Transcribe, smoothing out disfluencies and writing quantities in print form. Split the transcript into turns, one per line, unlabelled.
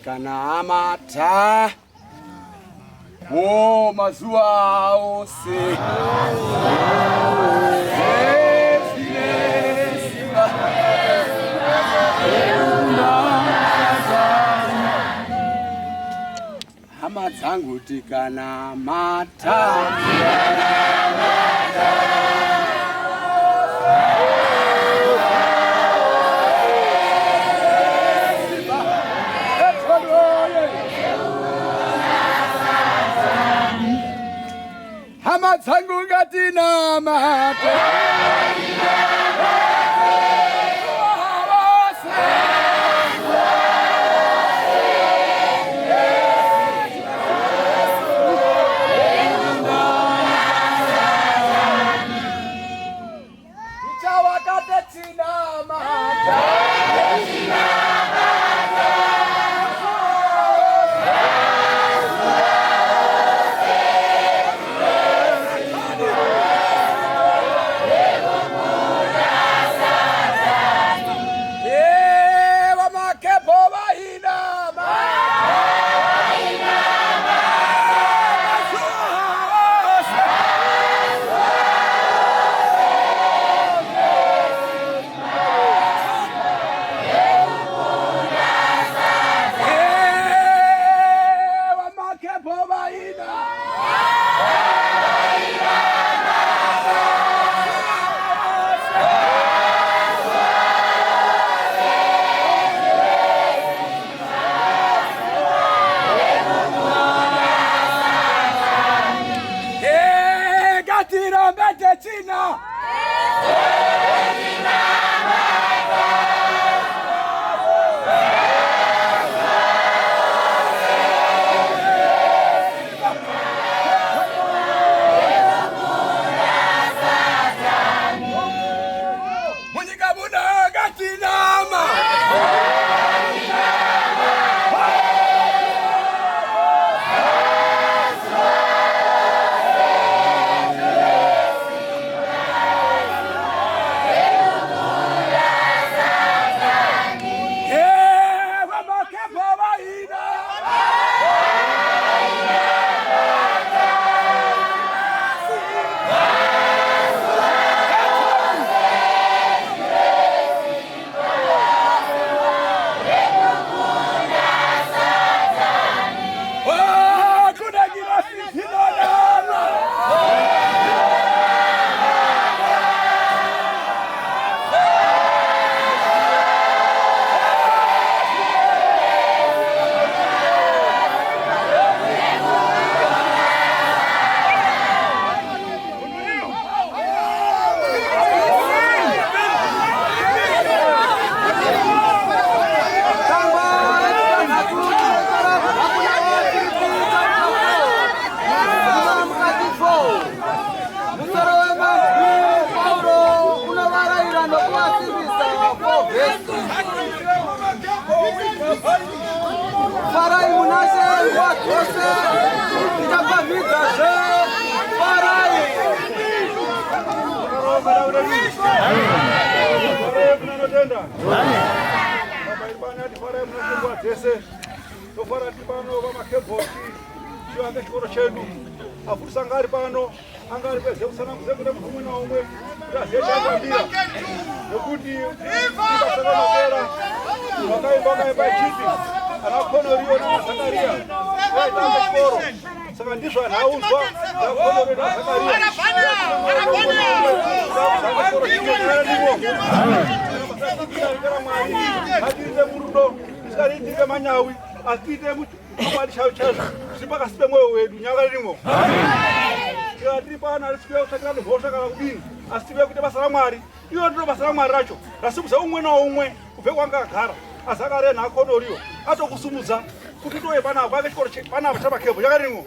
kana amata o mazuwa ose hama dzangu tikana mata hama dzangu ngatina mata Farai munase wakose itapavika se farai munotenda baba farai munotengwa tese tofara tipano vamakebhoti chivange chikoro chedu afurisa ngari pano angari peze kusanangudze kune mumwe naumwe kuti aziyechandambira nekuti ivasakanopera vakaimba chipi anakonoriwo naZakaria vaitanga chikoro saka ndizvo anhaunzwa zakonoriwo naZakaria mwari ngatiite murudo tisingatiitike manyawi asi tiite mwari chaizvo tiri pakasi pemwoyo wedu nyanga ririmo tiri pano hatisive kutsvakira nemhosva kana kudini asi tive kuita basa raMwari iyo ndiro basa raMwari racho rasimudza umwe naumwe kubve kwanga agara aZakaria nakonoriwo atokusumudza kuti toye panapa ake chikoro panapa chamakebho chakarimwo.